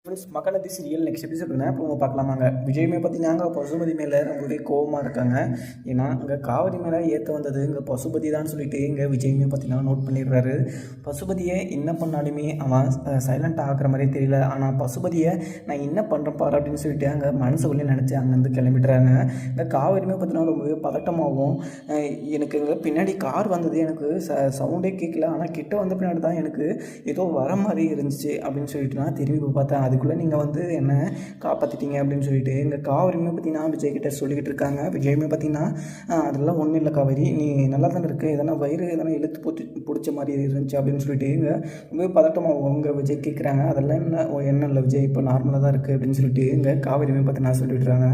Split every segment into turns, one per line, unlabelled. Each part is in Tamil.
ஃப்ரெண்ட்ஸ் மக்கள் தி சீரியல் நெக்ஸ்ட் எபிசோட் என்ன இப்போ பார்க்கலாமாங்க. விஜயுமே பார்த்தீங்கன்னா பசுபதி மேலே ரொம்பவே கோவமாக இருக்காங்க. ஏன்னா இங்கே காவிரி மேலே ஏற்ற வந்தது இங்கே பசுபதி தான் சொல்லிட்டு இங்கே விஜயுமே பார்த்தீங்கன்னா நோட் பண்ணிடுறாரு. பசுபதியை என்ன பண்ணாலுமே அவன் சைலண்ட் ஆகிற மாதிரியே தெரியல. ஆனால் பசுபதியை நான் என்ன பண்ணுறேன் பாரு அப்படின்னு சொல்லிட்டு அங்கே மனசுக்குள்ளே நினச்சி அங்கேருந்து கிளம்பிடுறாங்க. இங்கே காவிரியுமே பார்த்தீங்கன்னா ரொம்பவே பதட்டமாகவும் எனக்கு இங்கே பின்னாடி கார் வந்தது எனக்கு சவுண்டே கேட்கல. ஆனால் கிட்ட வந்த பின்னாடி தான் எனக்கு ஏதோ வர மாதிரி இருந்துச்சு அப்படின்னு சொல்லிட்டு நான் திரும்பி பார்த்தேன். அதுக்குள்ளே நீங்கள் வந்து என்ன காப்பாற்றிட்டீங்க அப்படின்னு சொல்லிட்டு எங்கள் காவிரியுமே பார்த்தீங்கன்னா விஜய்கிட்ட சொல்லிக்கிட்டு இருக்காங்க. விஜயுமே பார்த்தீங்கன்னா அதெல்லாம் ஒன்றும் இல்லை காவிரி, நீ நல்லா தானே இருக்குது, எதனா வயிறு எதனா இழுத்து பிடிச்ச மாதிரி இருந்துச்சு அப்படின்னு சொல்லிட்டு இங்கே ரொம்ப பதட்டமாக உங்க விஜய் கேட்குறாங்க. அதெல்லாம் என்ன இல்லை விஜய், இப்போ நார்மலாக தான் இருக்குது அப்படின்னு சொல்லிட்டு இங்கே காவிரியுமே பார்த்தீங்கன்னா சொல்லிடுறாங்க.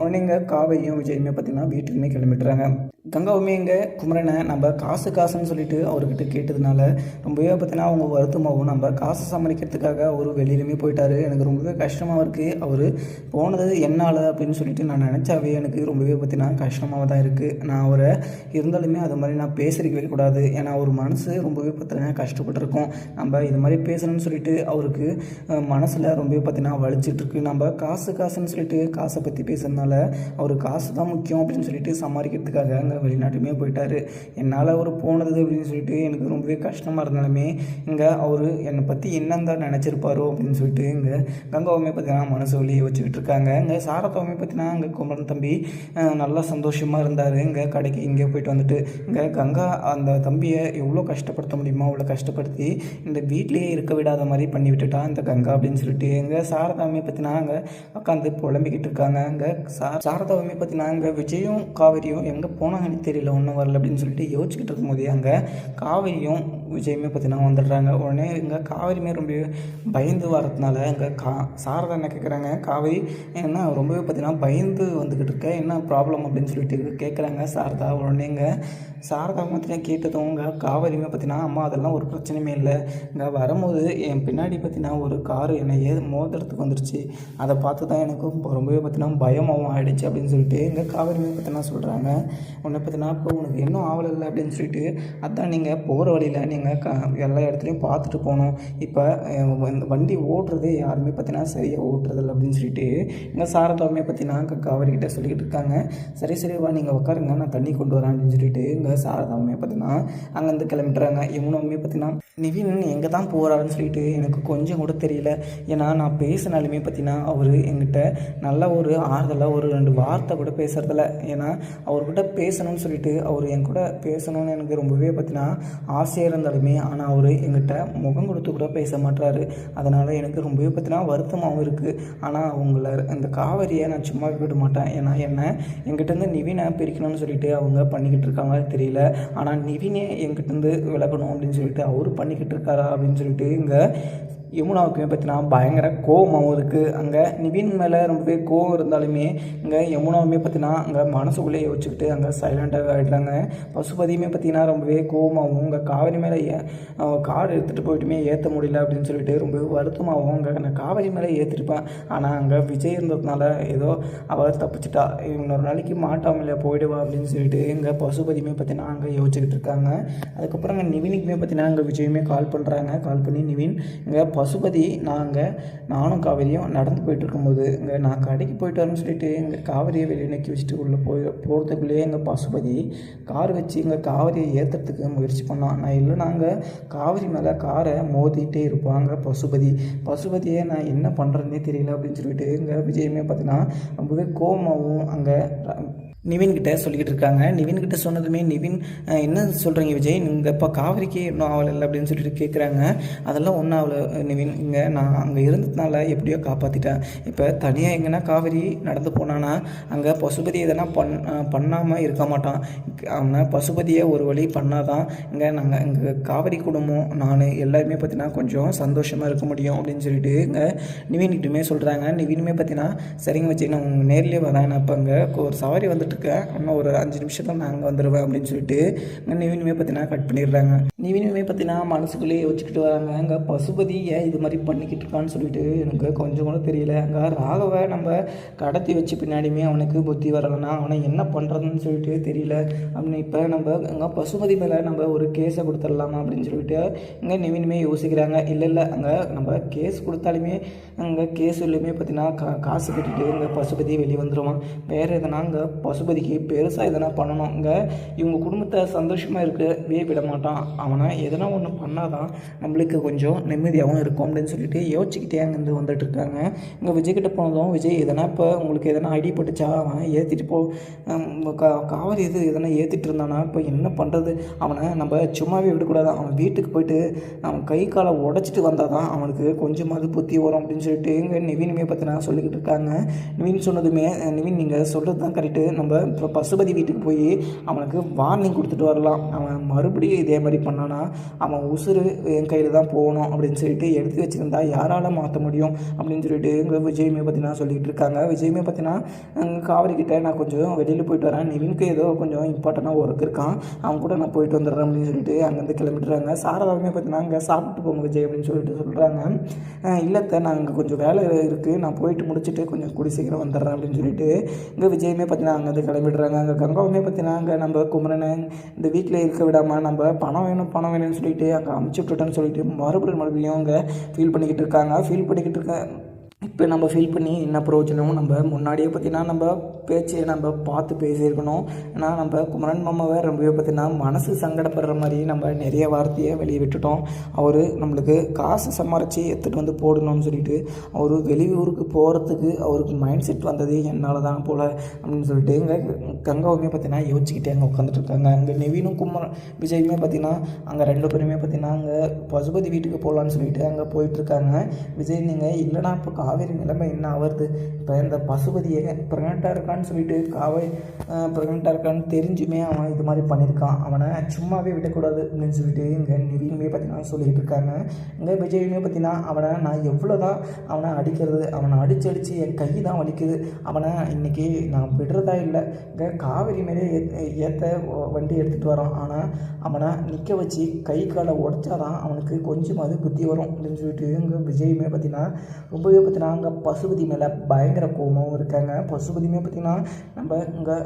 உடனே இங்கே காவிரியும் விஜயுமே பார்த்தீங்கன்னா வீட்டுக்குமே கிளம்பிட்டுறாங்க. கங்காவுமே இங்கே குமரனை நம்ம காசுன்னு சொல்லிட்டு அவர்கிட்ட கேட்டதுனால ரொம்பவே பார்த்தீங்கன்னா அவங்க வருத்தமாகவும் நம்ம காசு சமாளிக்கிறதுக்காக அவர் வெளியிலுமே போயிட்டாரு. எனக்கு ரொம்பவே கஷ்டமாக இருக்குது. அவர் போனது என்னால் அப்படின்னு சொல்லிட்டு நான் நினச்சாவே எனக்கு ரொம்பவே பார்த்தீங்கன்னா கஷ்டமாக தான் இருக்குது. நான் அவரை இருந்தாலுமே அது மாதிரி நான் பேசிருக்கவே கூடாது. ஏன்னா அவர் மனசு ரொம்பவே பார்த்தீங்கன்னா கஷ்டப்பட்டுருக்கோம். நம்ம இது மாதிரி பேசணும்னு சொல்லிட்டு அவருக்கு மனசில் ரொம்பவே பார்த்தீங்கன்னா வலிச்சிட்ருக்கு. நம்ம காசுன்னு சொல்லிட்டு காசை பற்றி பேசுறதுனால அவர் காசு தான் முக்கியம் அப்படின்னு சொல்லிட்டு சமாளிக்கிறதுக்காக அங்கே வெளிநாட்டுமே போயிட்டார். என்னால் அவர் போனது அப்படின்னு சொல்லிட்டு எனக்கு ரொம்பவே கஷ்டமாக இருந்தாலுமே இங்கே அவர் என்னை பற்றி என்னன்னு தான் நினச்சிருப்பாரோ அப்படின்னு சொல்லிட்டு இங்கே கங்காவுமே பார்த்தீங்கன்னா மனசு வழியை வச்சுக்கிட்டு இருக்காங்க. இங்கே சாரதாவுமே பார்த்தீங்கன்னா இங்கே குமரன் தம்பி நல்லா சந்தோஷமாக இருந்தார். இங்கே கடைக்கு இங்கே போயிட்டு வந்துட்டு இங்கே கங்கா அந்த தம்பியை எவ்வளோ கஷ்டப்படுத்த முடியுமோ அவ்வளோ கஷ்டப்படுத்தி இந்த வீட்லேயே இருக்க விடாத மாதிரி பண்ணி விட்டுட்டா இந்த கங்கா அப்படின்னு சொல்லிட்டு இங்கே சாரதாவுமே பார்த்தீங்கன்னா அங்கே உட்காந்து புலம்பிக்கிட்டு இருக்காங்க. இங்கே சாரதாவுமே பார்த்தீங்கன்னா இங்கே விஜயும் காவிரியும் எங்கே போனாங்கன்னு தெரியல, ஒன்றும் வரல அப்படின்னு சொல்லிட்டு யோசிச்சுக்கிட்டு இருக்கும்போதே அங்கே காவிரியும் விஜயுமே பார்த்தீங்கன்னா வந்துடுறாங்க. உடனே இங்கே காவிரியுமே ரொம்ப பயந்து வரதுனால இங்கே சாரதா என்ன கேட்குறாங்க, காவிரி என்ன ரொம்பவே பார்த்தீங்கன்னா பயந்து வந்துக்கிட்டு இருக்க, என்ன ப்ராப்ளம் அப்படின்னு சொல்லிட்டு கேட்குறாங்க சாரதா. உடனே இங்கே சாரதா பார்த்தீங்கன்னா கேட்டதும் இங்கே காவிரியுமே பார்த்தீங்கன்னா அம்மா அதெல்லாம் ஒரு பிரச்சனையுமே இல்லை, இங்கே வரும்போது என் பின்னாடி பார்த்தீங்கன்னா ஒரு காரு என்னை மோதுறதுக்கு வந்துடுச்சு, அதை பார்த்து தான் எனக்கு ரொம்பவே பார்த்தீங்கன்னா பயமாகவும் ஆகிடுச்சு அப்படின்னு சொல்லிட்டு இங்கே காவிரியுமே பார்த்தீங்கன்னா சொல்கிறாங்க. உன்னை பார்த்தீங்கன்னா இப்போ உனக்கு இன்னும் ஆவலை இல்லை அப்படின்னு சொல்லிட்டு அதான் நீங்கள் போகிற வழியில் நீங்கள் எல்லா இடத்துலையும் பார்த்துட்டு போகணும். இப்போ இந்த வண்டி ஓட்டுறது யாருமே பார்த்தீங்கன்னா சரியாக ஓட்டுறதில்லை அப்படின்னு சொல்லிட்டு இங்கே சாரதாவுமே பார்த்தீங்கன்னா காவிரிக்கிட்ட சொல்லிக்கிட்டு இருக்காங்க. சரி வா நீங்கள் உட்காருங்க, நான் தண்ணி கொண்டு வரேன் அப்படின்னு சொல்லிட்டு இங்கே சாரதாவுமே பார்த்தீங்கன்னா அங்கேருந்து கிளம்பிட்டுறாங்க. இவனுமே பார்த்தீங்கன்னா நிவின் எங்கே தான் போகிறாருன்னு சொல்லிட்டு எனக்கு கொஞ்சம் கூட தெரியல. ஏன்னா நான் பேசினாலுமே பார்த்தீங்கன்னா அவர் என்கிட்ட நல்ல ஒரு ஆறுதலாக ஒரு 2 வார்த்தை கூட பேசுகிறதில்ல. ஏன்னா அவர்கிட்ட பேசணும்னு சொல்லிட்டு அவர் என் கூட பேசணும்னு எனக்கு ரொம்பவே பார்த்தீங்கன்னா ஆசையாக இருந்தாலுமே ஆனால் அவர் என்கிட்ட முகம் கொடுத்து கூட பேச மாட்டாரு. அதனால் எனக்கு ரொம்பவே பார்த்தீங்கன்னா வருத்தமாகவும் இருக்குது. ஆனால் அவங்கள இந்த காவிரியை நான் சும்மா விட மாட்டேன். ஏன்னா என்கிட்டேருந்து நிவினை பிரிக்கணும்னு சொல்லிட்டு அவங்க பண்ணிக்கிட்டு இருக்காங்க தெரியல. ஆனால் நிவினே என்கிட்டேருந்து விலகணும் அப்படின்னு சொல்லிட்டு அவரு பண்ணிக்கிட்டு இருக்காரா அப்படின்னு சொல்லிட்டு இங்கே யமுனாவுக்குமே பார்த்தீங்கன்னா பயங்கர கோவமாகவும் இருக்குது. அங்கே நிவின் மேலே ரொம்பவே கோவம் இருந்தாலுமே இங்கே யமுனாவுமே பார்த்தீங்கன்னா அங்கே மனசுக்குள்ளே யோசிச்சுக்கிட்டு அங்கே சைலண்டாகவே ஆகிடுறாங்க. பசுபதியுமே பார்த்தீங்கன்னா ரொம்பவே கோவமாகவும் இங்கே காவிரி மேலே கார் எடுத்துகிட்டு போயிட்டுமே ஏற்ற முடியல அப்படின்னு சொல்லிட்டு ரொம்பவே வருத்தமாகவும் அங்கே நான் காவிரி மேலே ஏற்றிருப்பேன். ஆனால் அங்கே விஜய் இருந்ததுனால ஏதோ அவள் தப்பிச்சிட்டா, இன்னொரு நாளைக்கு மாட்டாமலே போயிடுவா அப்படின்னு சொல்லிட்டு இங்கே பசுபதியுமே பார்த்தீங்கன்னா அங்கே யோசிச்சுக்கிட்டு இருக்காங்க. அதுக்கப்புறம் அங்கே நிவினுக்குமே பார்த்தீங்கன்னா அங்கே விஜயுமே கால் பண்ணுறாங்க. கால் பண்ணி நிவின் இங்கே பசுபதி நானும் காவிரியும் நடந்து போயிட்டு இருக்கும்போது இங்கே நான் கடைக்கு போயிட்டு வரேன்னு சொல்லிட்டு இங்கே காவிரியை வெளியே நோக்கி வச்சுட்டு உள்ளே போகிறதுக்குள்ளேயே எங்கள் பசுபதி கார் வச்சு இங்கே காவிரியை ஏற்றுறதுக்கு முயற்சி பண்ணான். நான் இல்லை, நாங்கள் காவிரி மேலே காரை மோதிட்டே இருப்பாங்க பசுபதியை நான் என்ன பண்ணுறதுனே தெரியல அப்படின்னு சொல்லிட்டு இங்கே விஜயமே பார்த்தீங்கன்னா ரொம்பவே கோபமாகவும் அங்கே நிவின்கிட்ட சொல்லிக்கிட்டு இருக்காங்க. நிவின்கிட்ட சொன்னதுமே நிவின் என்ன சொல்கிறீங்க விஜய், நீங்கள் இப்போ காவிரிக்கு இன்னும் ஆவலை இல்லை அப்படின்னு சொல்லிட்டு கேட்குறாங்க. அதெல்லாம் ஒன்றும் ஆகலை நிவின், இங்கே நான் அங்கே இருந்ததுனால எப்படியோ காப்பாற்றிட்டேன். இப்போ தனியாக எங்கன்னா காவிரி நடந்து போனான்னா அங்கே பசுபதி எதனா பண்ணாமல் இருக்க மாட்டான். அவனை பசுபதியை ஒரு வழி பண்ணாதான் நாங்கள் எங்கள் காவிரி குடும்பம் நான் எல்லாருமே பார்த்தீங்கன்னா கொஞ்சம் சந்தோஷமாக இருக்க முடியும் அப்படின்னு சொல்லிட்டு இங்கே நிவின்கிட்டுமே சொல்கிறாங்க. நிவினுமே பார்த்தீங்கன்னா சரிங்க விஜய், நான் உங்கள் நேர்லேயே வரேன், நான் இப்போ அங்கே ஒரு சவாரி வந்துட்டு இன்னும் ஒரு 5 நிமிஷத்தில் நான் அங்கே வந்துடுவேன் அப்படின்னு சொல்லிட்டு நிவினுமே பார்த்தீங்கன்னா கட் பண்ணிடுறாங்க. நிவினுமே பார்த்தீங்கன்னா மனசுக்குள்ளேயே யோசிச்சுக்கிட்டு வராங்க. அங்கே பசுபதி ஏன் இது மாதிரி பண்ணிக்கிட்டு இருக்கான்னு சொல்லிட்டு எனக்கு கொஞ்சம் கூட தெரியல. அங்கே ராகவை நம்ம கடத்தி வச்சு பின்னாடியுமே அவனுக்கு புத்தி வரலைன்னா அவனை என்ன பண்ணுறதுன்னு சொல்லிட்டு தெரியல. அப்படின்னு இப்போ நம்ம அங்கே பசுபதி மேலே நம்ம ஒரு கேஸை கொடுத்துடலாமா அப்படின்னு சொல்லிட்டு இங்கே நிவினுமே யோசிக்கிறாங்க. இல்லை அங்கே நம்ம கேஸ் கொடுத்தாலுமே அங்கே கேஸ்லையுமே பார்த்தீங்கன்னா காசு கட்டிட்டு இங்கே பசுபதி வெளியே வந்துடுவான். வேறு எதனா அங்கே பசுபதிக்கு பெருசாக எதனா பண்ணணும். இங்கே இவங்க குடும்பத்தை சந்தோஷமாக இருக்கவே விட மாட்டான். அவனை எதனா ஒன்று பண்ணாதான் நம்மளுக்கு கொஞ்சம் நிம்மதியாகவும் இருக்கும் அப்படின்னு சொல்லிட்டு யோசிச்சுக்கிட்டே அங்கேருந்து வந்துட்டு இருக்காங்க. இங்கே விஜய்கிட்ட போனதும் விஜய் எதனா இப்போ உங்களுக்கு எதனா அடிபட்டுச்சா, அவன் ஏற்றிட்டு காவரி எதனா ஏற்றிட்டு இருந்தானா இப்போ என்ன பண்ணுறது, அவனை நம்ம சும்மாவே விடக்கூடாது, அவன் வீட்டுக்கு போயிட்டு அவன் கை காலை உடச்சிட்டு வந்தால் தான் அவனுக்கு கொஞ்சமாவது புத்தி வரும் அப்படின்னு சொல்லிட்டு இங்கே நிவினுமே பார்த்தீங்கன்னா சொல்லிக்கிட்டு இருக்காங்க. நிவின் சொன்னதுமே நிவின் நீங்கள் சொல்கிறது தான் கரெக்டு, நம்ம இப்போ பசுபதி வீட்டுக்கு போய் அவனுக்கு வார்னிங் கொடுத்துட்டு வரலாம். அவன் மறுபடியும் இதே மாதிரி பண்ணானா அவன் உசுறு என் கையில் தான் போகணும் அப்படின்னு சொல்லிட்டு எடுத்து வச்சுருந்தா யாரால் மாற்ற முடியும் அப்படின்னு சொல்லிட்டு இங்கே விஜயுமே பார்த்தீங்கன்னா சொல்லிகிட்டு இருக்காங்க. விஜயுமே பார்த்தீங்கன்னா காவிரி கிட்டே நான் கொஞ்சம் வெளியில் போயிட்டு வரேன், நிவினுக்கு ஏதோ கொஞ்சம் இம்பார்ட்டண்டாக ஒர்க் இருக்கான், அவன் கூட நான் போயிட்டு வந்துடுறேன் அப்படின்னு சொல்லிட்டு அங்கேருந்து கிளம்பிட்டுறாங்க. சாரதாவுமே பார்த்தீங்கன்னா அங்கே சாப்பிட்டு போங்க விஜய் அப்படின்னு சொல்லிட்டு சொல்கிறாங்க. இல்லைத்த நான் அங்கே கொஞ்சம் வேலை இருக்குது, நான் போயிட்டு முடிச்சுட்டு கொஞ்சம் கூடி சீக்கிரம் வந்துடுறேன் அப்படின்னு சொல்லிட்டு இங்கே விஜயுமே பார்த்தீங்கன்னா அங்கேருந்து கிளம்பிடுறாங்க. அங்கே கங்காவுமே பார்த்தீங்கன்னா அங்கே நம்ம குமரனை இந்த வீட்டில் இருக்க விடாமல் நம்ம பணம் வேணும்னு சொல்லிட்டு அங்கே அமுச்சு விட்டுட்டேன்னு சொல்லிட்டு மறுபடியும் அங்கே ஃபீல் பண்ணிக்கிட்டு இருக்காங்க. இப்போ நம்ம ஃபீல் பண்ணி என்ன பிரயோஜனமும், நம்ம முன்னாடியே பார்த்தீங்கன்னா நம்ம பேச்சை நம்ம பார்த்து பேசியிருக்கணும். ஏன்னா நம்ம குமரன் மாமாவை ரொம்பவே பார்த்தீங்கன்னா மனசு சங்கடப்படுற மாதிரி நம்ம நிறைய வார்த்தையை வெளியே விட்டுட்டோம். அவர் நம்மளுக்கு காசு சம்பாரித்து எடுத்துகிட்டு வந்து போடணும்னு சொல்லிட்டு அவர் வெளியூருக்கு போகிறதுக்கு அவருக்கு மைண்ட் செட் வந்தது என்னால் தான் போல் அப்படின்னு சொல்லிட்டு இங்கே கங்காவுமே பார்த்தீங்கன்னா யோசிச்சுக்கிட்டே அங்கே உட்காந்துட்டு இருக்காங்க. அங்கே நிவினும் விஜயுமே பார்த்தீங்கன்னா அங்கே ரெண்டு பேருமே பார்த்தீங்கன்னா அங்கே பசுபதி வீட்டுக்கு போகலான்னு சொல்லிட்டு அங்கே போயிட்டுருக்காங்க. விஜய் நீங்கள் இல்லைனா இப்போ காவேரி நிலைமை என்ன ஆகுது, இப்போ இந்த பசுபதியை ப்ரெக்னெண்ட்டாக இருக்கான்னு சொல்லிட்டு ப்ரெக்னெண்ட்டாக இருக்கான்னு தெரிஞ்சுமே அவன் இது மாதிரி பண்ணியிருக்கான், அவனை சும்மாவே விடக்கூடாது அப்படின்னு சொல்லிட்டு இங்கே நிவினுமே பார்த்தீங்கன்னா சொல்லிகிட்டு இருக்காங்க. இங்கே விஜயுமே பார்த்தீங்கன்னா அவனை நான் எவ்வளோ தான் அவனை அடிக்கிறது, அவனை அடித்து என் கை தான் வலிக்குது, அவனை இன்றைக்கி நான் விடுறதா இல்லை, இங்கே காவேரி மேலே ஏற்ற வண்டி எடுத்துகிட்டு வரான், ஆனால் அவனை நிற்க வச்சு கை காலை உடைச்சாதான் அவனுக்கு கொஞ்சமாவது புத்தி வரும் அப்படின்னு சொல்லிட்டு இங்கே விஜயுமே பார்த்தீங்கன்னா ரொம்பவே பார்த்தீங்கன்னா அங்கே பசுபதி மேலே பயங்கர கோபமும் இருக்காங்க. பசுபதியுமே பார்த்திங்கன்னா நம்ம இங்கே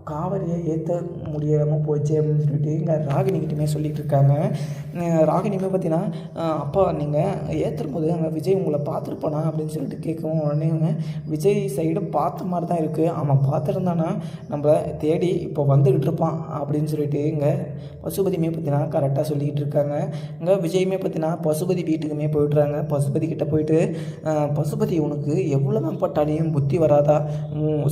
காவிரியை ஏற்ற முடியாமல் போச்சு அப்படின்னு சொல்லிட்டு இங்கே ராகினிக்கிட்டமே சொல்லிகிட்டு இருக்காங்க. ராகினியுமே பார்த்தீங்கன்னா அப்பா நீங்கள் ஏற்றும் போது அங்கே விஜய் உங்களை பார்த்துருப்பானா அப்படின்னு சொல்லிட்டு கேட்கவும் உடனே விஜய் சைடு பார்த்த மாதிரி தான் இருக்குது, அவன் பார்த்துருந்தானா நம்மளை தேடி இப்போ வந்துக்கிட்டு இருப்பான் அப்படின்னு சொல்லிட்டு இங்கே பசுபதியுமே பார்த்தீங்கன்னா கரெக்டாக சொல்லிக்கிட்டு இருக்காங்க. இங்கே விஜயுமே பார்த்தீங்கன்னா பசுபதி வீட்டுக்குமே போய்ட்றாங்க. பசுபதி கிட்டே போயிட்டு பசுபதி உனக்கு எவ்வளோ தான் பட்டாலையும் புத்தி வராதா,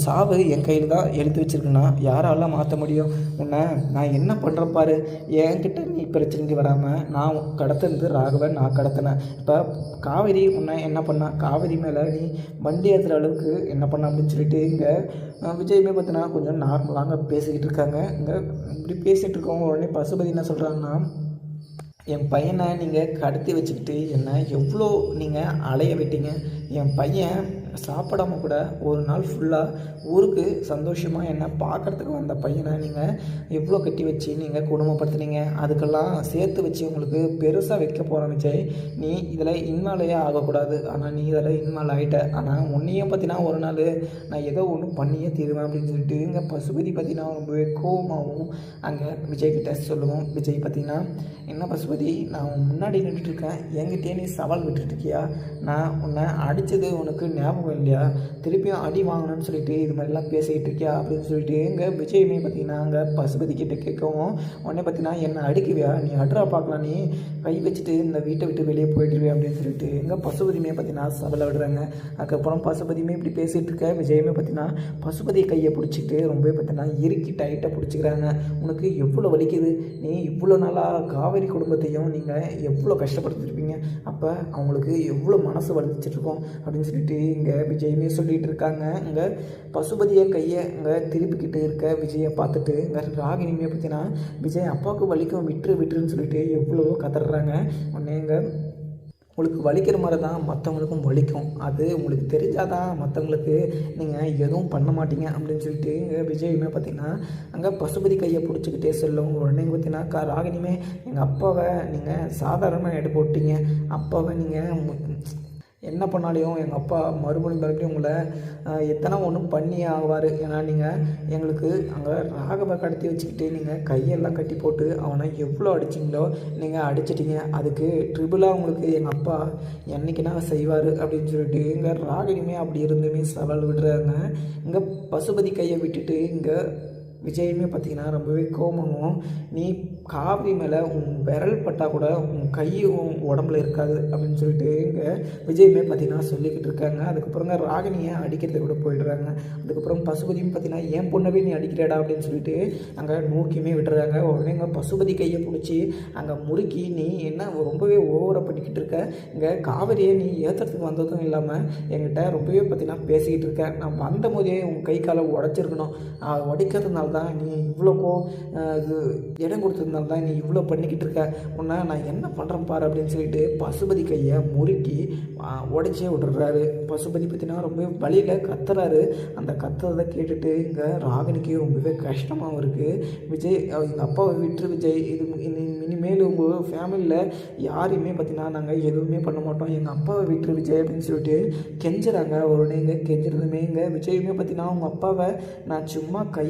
சாவு என் கையில் தான் எழுத்து வச்சுருக்குன்னா யாரால மாற்ற முடியும், உன்னை நான் என்ன பண்ணுறேன் பாரு, என்கிட்ட நீ பிரச்சனைக்கு வராமல் நான் கடத்துனது ராகவன், நான் கடத்தினேன், இப்போ காவேரி உன்னை என்ன பண்ணா, காவேரி மேலே நீ வண்டி ஏற்றுற அளவுக்கு என்ன பண்ண அப்படின்னு சொல்லிட்டு இங்கே விஜயுமே பார்த்தீங்கன்னா கொஞ்சம் நார்மலாக பேசிக்கிட்டு இருக்காங்க. இங்கே இப்படி பேசிகிட்டு இருக்கவங்க உடனே பசுபதி என்ன சொல்கிறாங்கன்னா, என் பையனை நீங்கள் கடத்தி வச்சுக்கிட்டு என்ன எவ்வளோ நீங்கள் அலைய விட்டீங்க, என் பையன் சாப்பிடாம கூட ஒரு நாள் ஃபுல்லாக ஊருக்கு சந்தோஷமாக என்ன பார்க்குறதுக்கு வந்த பையனை நீங்கள் எவ்வளோ கட்டி வச்சு நீங்கள் குடும்பப்படுத்துனீங்க, அதுக்கெல்லாம் சேர்த்து வச்சு உங்களுக்கு பெருசாக வைக்க போகிற விஜய், நீ இதில் இன்மாலையே ஆகக்கூடாது, ஆனால் நீ இதில் இன்மால் ஆகிட்ட, ஆனால் உன்னையும் பார்த்தீங்கன்னா ஒரு நாள் நான் ஏதோ ஒன்று பண்ணியே தீருவேன் அப்படின்னு சொல்லிட்டு இங்கே பசுபதி பார்த்தீங்கன்னா ரொம்பவே கோபமாகவும் அங்கே விஜய்கிட்ட சொல்லுவோம். விஜய் பார்த்தீங்கன்னா என்ன பசுபதி, நான் முன்னாடி நின்றுட்டுருக்கேன், என்கிட்டயே நீ சவால் விட்டுட்டுருக்கியா, நான் உன்னை அடித்தது உனக்கு ஞாபகம் இல்லையா, திருப்பியும் அடி வாங்கணும்னு சொல்லிட்டு இது மாதிரிலாம் பேசிக்கிட்டு இருக்கியா அப்படின்னு சொல்லிட்டு எங்கள் விஜயுமே பார்த்தீங்கன்னா அங்கே பசுபதி கிட்ட கேட்கவும் உடனே பார்த்தீங்கன்னா என்னை அடிக்குவியா, நீ அட்ரா பார்க்கலாம், நீ கை வச்சுட்டு இந்த வீட்டை விட்டு வெளியே போயிடுவே அப்படின்னு சொல்லிட்டு எங்கள் பசுபதியுமே பார்த்தீங்கன்னா சபலை விடுறாங்க. அதுக்கப்புறம் பசுபதியுமே இப்படி பேசிகிட்டு இருக்க விஜயுமே பார்த்தீங்கன்னா பசுபதி கையை பிடிச்சிட்டு ரொம்பவே பார்த்தீங்கன்னா இறுக்கி டைட்டாக பிடிச்சிக்கிறாங்க. உனக்கு எவ்வளோ வலிக்குது, நீ இவ்வளோ நாளாக காவேரி குடும்பத்தையும் நீங்கள் எவ்வளோ கஷ்டப்படுத்திருப்பீங்க, அப்போ அவங்களுக்கு எவ்வளோ மனசு வலிச்சிட்ருக்கோம் அப்படின்னு சொல்லிட்டு இங்கே விஜயுமே சொல்லிகிட்டு இருக்காங்க. இங்கே பசுபதியை கையை இங்கே திருப்பிக்கிட்டு இருக்க விஜயை பார்த்துட்டு இங்கே ராகினியுமே பார்த்தீங்கன்னா விஜய் அப்பாவுக்கு வலிக்கும் விட்டுருன்னு சொல்லிட்டு எவ்வளோ கதறாங்க. உடனே இங்கே உங்களுக்கு வலிக்கிற மாதிரி தான் மற்றவங்களுக்கும் வலிக்கும். அது உங்களுக்கு தெரிஞ்சால் தான் மற்றவங்களுக்கு நீங்கள் எதுவும் பண்ண மாட்டீங்க அப்படின்னு சொல்லிட்டு விஜயுமே பார்த்திங்கன்னா அங்கே பசுபதி கையை பிடிச்சிக்கிட்டே சொல்லும். உடனே பார்த்திங்கன்னா ராகினியுமே எங்கள் அப்பாவை நீங்கள் சாதாரணமாக எடை போட்டீங்க, அப்பாவை நீங்கள் என்ன பண்ணாலையும் எங்கள் அப்பா மறுபடியும் உங்களை எத்தனை ஒன்றும் பண்ணி ஆகுவார். ஏன்னா நீங்கள் எங்களுக்கு அங்கே ராகவை கடத்தி வச்சுக்கிட்டு நீங்கள் கையெல்லாம் கட்டி போட்டு அவனை எவ்வளோ அடிச்சிங்களோ நீங்கள் அடிச்சிட்டிங்க. அதுக்கு ட்ரிபிளாக உங்களுக்கு எங்கள் அப்பா என்றைக்குனா செய்வார் அப்படின்னு சொல்லிட்டு இங்கே ராகினியுமே அப்படி இருந்துமே சவால் விடுறாங்க. இங்கே பசுபதி கையை விட்டுட்டு இங்கே விஜயுமே பார்த்திங்கன்னா ரொம்பவே கோபமும், நீ காவிரி மேலே உன் விரல் பட்டால் கூட உன் கையும் உடம்புல இருக்காது அப்படின்னு சொல்லிட்டு இங்கே விஜயுமே பார்த்திங்கன்னா சொல்லிக்கிட்டு இருக்காங்க. அதுக்கப்புறங்க ராகினியை அடிக்கிறத கூட போயிடுறாங்க. அதுக்கப்புறம் பசுபதியும் பார்த்திங்கன்னா என் பொண்ணவே நீ அடிக்கிறடா அப்படின்னு சொல்லிட்டு அங்கே நோக்கியுமே விட்டுறாங்க. உடனே இங்கே பசுபதி கையை பிடிச்சி அங்கே முறுக்கி, நீ என்ன ரொம்பவே ஓவராக பண்ணிக்கிட்டு இருக்க, இங்கே காவிரியை நீ ஏற்றுறதுக்கு வந்ததும் இல்லாமல் என்கிட்ட ரொம்பவே பார்த்திங்கன்னா பேசிக்கிட்டு இருக்க, நான் வந்த போதே உன் கை காலை உடச்சிருக்கணும், உடைக்கிறதுனால தான் நீ இவ்வளோக்கோ இது இடம் கொடுத்ததுனால தான் நீ இவ்வளோ பண்ணிக்கிட்டு இருக்க, உன்னை நான் என்ன பண்ணுறேன் பாரு அப்படின்னு சொல்லிட்டு பசுபதி கையை முறுக்கி உடைச்சே விட்டுறாரு. பசுபதி பார்த்தீங்கன்னா ரொம்பவே வழியில் கத்துறாரு. அந்த கத்துறதை கேட்டுட்டு இங்கே ராகினிக்கு ரொம்பவே கஷ்டமாகவும் இருக்குது. விஜய் எங்கள் அப்பாவை விட்டுரு விஜய், இது இனிமேல் உங்கள் ஃபேமிலியில் யாரையுமே பார்த்தீங்கன்னா நாங்கள் எதுவுமே பண்ண மாட்டோம், எங்கள் அப்பாவை விட்டுரு விஜய் அப்படின்னு சொல்லிட்டு கெஞ்சுறாங்க. உடனே இங்கே கெஞ்சுறதுமே இங்கே விஜயுமே பார்த்தீங்கன்னா அவங்க அப்பாவை நான் சும்மா கை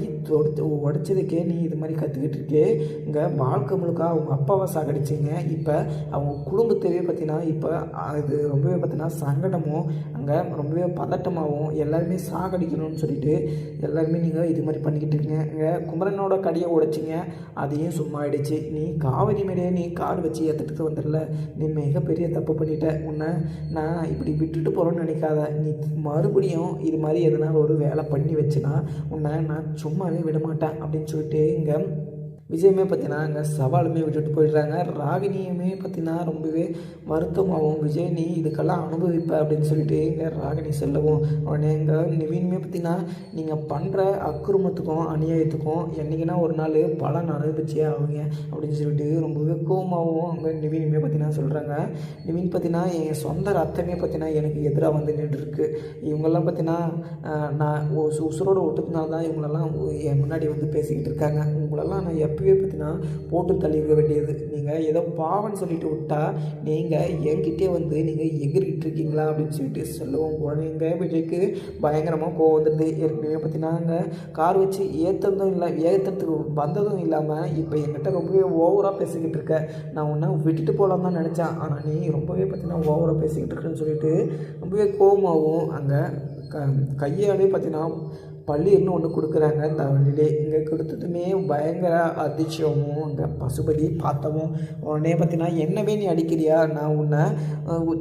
உடைச்சதுக்கே நீ இது மாதிரி கற்றுக்கிட்டு இருக்கே, இங்கே வாழ்க்கை முழுக்க அவங்க அப்பாவை சாகடிச்சிங்க, இப்போ அவங்க குடும்பத்தையே பார்த்தீங்கன்னா இப்போ அது ரொம்பவே பார்த்தீங்கன்னா சங்கடமும் அங்கே ரொம்பவே பதட்டமாகவும் எல்லாருமே சாகடிக்கணும்னு சொல்லிட்டு எல்லாருமே நீங்கள் இது மாதிரி பண்ணிக்கிட்டு இருக்கீங்க. இங்கே குமரனோட கடையை உடைச்சிங்க, அதையும் சும்மா ஆயிடுச்சு, நீ காவிரி மேலேயே நீ கார் வச்சு ஏற்றுட்டு வந்துடல, நீ மிகப்பெரிய தப்பு பண்ணிட்ட, உன்னை நான் இப்படி விட்டுட்டு போகிறோன்னு நினைக்காத, நீ மறுபடியும் இது மாதிரி எதனா ஒரு வேலை பண்ணி வச்சுனா உன்னை நான் சும்மாவே விட மாட்டேன் அப்படின்னு சொல்லிட்டு இங்கே விஜயுமே பார்த்தீங்கன்னா அங்கே சவாலுமே விட்டுட்டு போயிடுறாங்க. ராகினியுமே பார்த்தீங்கன்னா ரொம்பவே வருத்தமாகவும், விஜய் நீ இதுக்கெல்லாம் அனுபவிப்ப அப்படின்னு சொல்லிட்டு இங்கே ராகினி சொல்லவும், உடனே இங்கே நிவினுமே பார்த்தீங்கன்னா நீங்கள் பண்ணுற அக்கிரமத்துக்கும் அநியாயத்துக்கும் என்றைக்குன்னா ஒரு நாள் பலன் அனுபவிச்சே ஆகுங்க அப்படின்னு சொல்லிட்டு ரொம்பவே கோவமாகவும் அங்கே நிவினுமே பார்த்தீங்கன்னா சொல்கிறாங்க. நிவின் பார்த்தீங்கன்னா என் சொந்த ரத்தமே பார்த்தீங்கன்னா எனக்கு எதிராக வந்து நின்றுருக்கு, இவங்கெல்லாம் பார்த்தீங்கன்னா நான் உசுரோடு விட்டதுனால தான் இவங்களெல்லாம் என் முன்னாடி வந்து பேசிக்கிட்டு இருக்காங்க, உங்களெல்லாம் நான் எப்பவே பார்த்தீங்கன்னா போட்டு தள்ளிக்க வேண்டியது, நீங்கள் ஏதோ பாவன்னு சொல்லிட்டு விட்டா நீங்கள் என்கிட்டே வந்து நீங்கள் எகிரிட்டு இருக்கீங்களா அப்படின்னு சொல்லிட்டு சொல்லுவோம். உடனே எங்கள் விஜய்க்கு பயங்கரமாக கோவம் வந்துடுது. ஏற்கனவே பார்த்தீங்கன்னா அங்கே கார் வச்சு ஏற்றுறதும் இல்லை, ஏற்றுறதுக்கு வந்ததும் இல்லாமல் இப்போ என்கிட்ட ரொம்பவே ஓவராக பேசிக்கிட்டு இருக்க, நான் ஒன்றா விட்டுட்டு போகலாம் தான் நினச்சேன், ஆனால் நீ ரொம்பவே பார்த்தீங்கன்னா ஓவராக பேசிக்கிட்டு இருக்கேன்னு சொல்லிட்டு ரொம்பவே கோவமாகவும் அங்கே கையாலே பார்த்தீங்கன்னா பள்ளின்னு ஒன்று கொடுக்குறாங்க. இந்த வழியிலே இங்கே கொடுத்ததுமே பயங்கர அதிர்ச்சியமும் அங்கே பசுபதி பார்த்தவும், உடனே பார்த்தீங்கன்னா என்னவே நீ அடிக்கிறியா, நான் உன்னை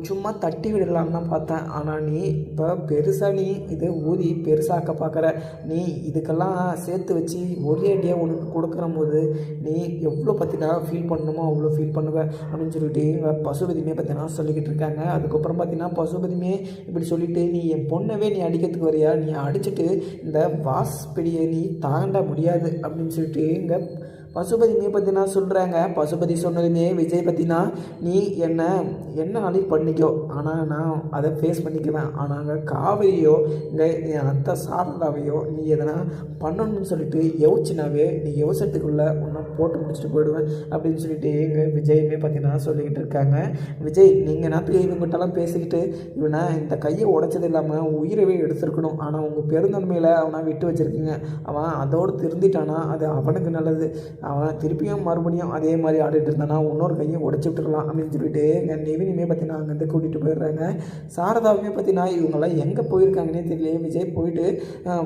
சும்மா தட்டி விடலான்னு தான் பார்த்தேன், ஆனால் நீ இப்போ பெருசாக நீ இது ஊதி பெருசாக்க பார்க்குற, நீ இதுக்கெல்லாம் சேர்த்து வச்சு ஒரே அடியாக உனக்கு கொடுக்குற போது நீ எவ்வளோ பார்த்தீங்கன்னா ஃபீல் பண்ணணுமோ அவ்வளோ ஃபீல் பண்ணுவேன் அப்படின்னு சொல்லிட்டு இங்கே பசுபதியுமே பார்த்தீங்கன்னா சொல்லிக்கிட்டு இருக்காங்க. அதுக்கப்புறம் பார்த்தீங்கன்னா பசுபதியுமே இப்படி சொல்லிவிட்டு நீ என் பொண்ணவே நீ அடிக்கிறதுக்கு வரியா, நீ அடிச்சுட்டு இந்த வாஸ்படியை நீ தாண்ட முடியாது அப்படின்னு சொல்லிட்டு இங்கே பசுபதியுமே பார்த்தீங்கன்னா சொல்கிறாங்க. பசுபதி சொன்னதுமே விஜய் பார்த்தீங்கன்னா நீ என்னாலையும் பண்ணிக்கோ, ஆனால் நான் அதை ஃபேஸ் பண்ணிக்குவேன், ஆனால் அங்கே காவிரியோ இங்கே என் அத்தை சாரதாவையோ நீ எதனா பண்ணணும்னு சொல்லிட்டு யோசிச்சினாவே நீ யோசிச்சதுக்குள்ளே ஒன்றா போட்டு முடிச்சுட்டு போயிடுவேன் அப்படின்னு சொல்லிட்டு இங்கே விஜயுமே பார்த்தீங்கன்னா சொல்லிக்கிட்டு இருக்காங்க. விஜய் நீங்கள் நாட்டுக்கு இவங்ககிட்டலாம் பேசிக்கிட்டு இவனை இந்த கையை உடைச்சது இல்லாமல் உயிரவே எடுத்துருக்கணும், ஆனால் உங்கள் பெருந்தன்மையில் அவனை விட்டு வச்சுருக்கீங்க, அவன் அதோடு திருந்திட்டானா அது அவனுக்கு நல்லது, அவன் திருப்பியும் மறுபடியும் அதே மாதிரி ஆடிட்டு இருந்தானா இன்னொரு கையை உடச்சி விட்டுருலாம் அப்படின்னு சொல்லிட்டு எங்கள் நெவினுமே பார்த்தீங்கன்னா அங்கேருந்து கூட்டிகிட்டு போயிடுறாங்க. சாரதாவுமே பார்த்தீங்கன்னா இவங்கெல்லாம் எங்கே போயிருக்காங்கன்னே தெரியல. விஜய் போயிட்டு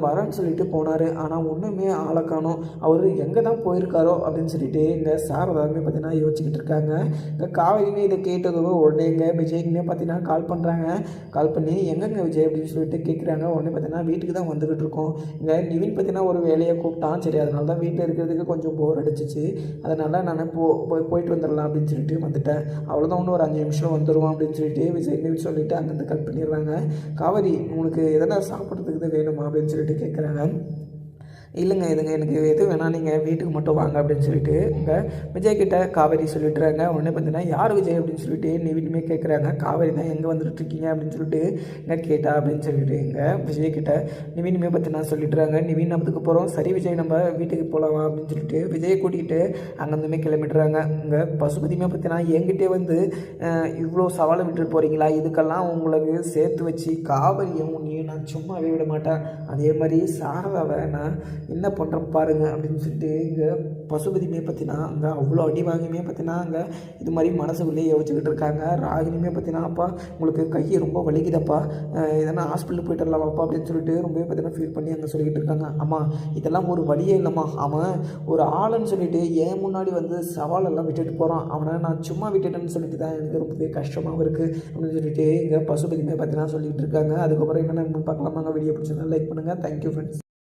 வரேன்னு சொல்லிட்டு போனார், ஆனால் ஒன்றுமே ஆளை காணோம், அவர் எங்கே தான் போயிருக்காரோ அப்படின்னு சொல்லிட்டு இங்கே சாரதாவுமே பார்த்தீங்கன்னா யோசிச்சுக்கிட்டு இருக்காங்க. இங்கே காவேரியுமே இதை கேட்டதோ உடனே இங்கே விஜய்க்குமே பார்த்தீங்கன்னா கால் பண்ணுறாங்க. கால் பண்ணி எங்கெங்க விஜய் அப்படின்னு சொல்லிட்டு கேட்குறாங்க. உடனே பார்த்தீங்கன்னா வீட்டுக்கு தான் வந்துக்கிட்டு இருக்கோம், இங்கே நிவின் பார்த்தீங்கன்னா ஒரு வேலையை கூப்பிட்டான், சரி அதனால தான் வீட்டில் இருக்கிறதுக்கு கொஞ்சம் போர் அடிச்சிச்சு, அதனால் நான் போயிட்டு வந்துடலாம் அப்படின்னு சொல்லிட்டு வந்துட்டேன், அவ்வளோதான் இன்னும் ஒரு 5 நிமிஷம் வந்துடுவோம் அப்படின்னு சொல்லிட்டு விஜய் சொல்லிவிட்டு அங்கேருந்து கட் பண்ணிடுறாங்க. காவேரி உனக்கு எதனா சாப்பிட்றதுக்கு தான் வேணுமா அப்படின்னு சொல்லிட்டு கேட்குறாங்க. இல்லைங்க எனக்கு எது வேணாம், நீங்கள் வீட்டுக்கு மட்டும் வாங்க அப்படின்னு சொல்லிட்டு இங்கே விஜய் கிட்ட காவேரி சொல்லிட்டுறாங்க. உடனே பார்த்தீங்கன்னா யார் விஜய் அப்படின்னு சொல்லிட்டு நிவினுமே கேட்குறாங்க. காவேரி தான் எங்கே வந்துட்டுருக்கீங்க அப்படின்னு சொல்லிட்டு என்ன கேட்டா அப்படின்னு சொல்லிட்டு இங்கே விஜய் கிட்ட நிவினுமே பார்த்தீங்கன்னா சொல்லிட்டுறாங்க. நிவின் அதுக்கு போகிறோம், சரி விஜய் நம்ம வீட்டுக்கு போகலாமா அப்படின்னு சொல்லிட்டு விஜயை கூட்டிகிட்டு அங்கேருந்துமே கிளம்பிடுறாங்க. இங்கே பசுபதியுமே பார்த்தீங்கன்னா என்கிட்டே வந்து இவ்வளோ சவாலை விட்டுட்டு போகிறீங்களா, இதுக்கெல்லாம் உங்களுக்கு சேர்த்து வச்சு காவேரியும் உன்னையும் நான் சும்மாவே விட மாட்டேன், அதே மாதிரி சாரதாவை நான் என்ன பண்ணுறேன் பாருங்க அப்படின்னு சொல்லிட்டு இங்கே பசுபதியுமே பார்த்தீங்கன்னா அங்கே அவ்வளோ அடி வாங்கியுமே பார்த்தீங்கன்னா அங்கே இது மாதிரி மனசுக்குள்ளேயே யோசிச்சுக்கிட்டு இருக்காங்க. ராகினியுமே பார்த்தீங்கன்னா அப்பா உங்களுக்கு கையை ரொம்ப வலிக்குதப்பா, எதனா ஹாஸ்பிட்டலுக்கு போய்ட்டு வரலாமாப்பா அப்படின்னு சொல்லிட்டு ரொம்பவே பார்த்தீங்கன்னா ஃபீல் பண்ணி அங்கே சொல்லிக்கிட்டு இருக்காங்க. அம்மா இதெல்லாம் ஒரு வழியே இல்லைம்மா, அவன் ஒரு ஆளுன்னு சொல்லிட்டு ஏன் முன்னாடி வந்து சவாலெல்லாம் விட்டுட்டு போகிறான், அவனை நான் சும்மா விட்டுட்டேன்னு சொல்லிட்டு தான் எனக்கு ரொம்பவே கஷ்டமாகவும் இருக்குது அப்படின்னு சொல்லிட்டு இங்கே பசுபதியுமே பார்த்தீங்கன்னா சொல்லிகிட்டு இருக்காங்க. அதுக்கப்புறம் என்னென்ன பார்க்கலாமாங்க. வீடியோ பிடிச்சதுனா லைக் பண்ணுங்கள். Thank you friends.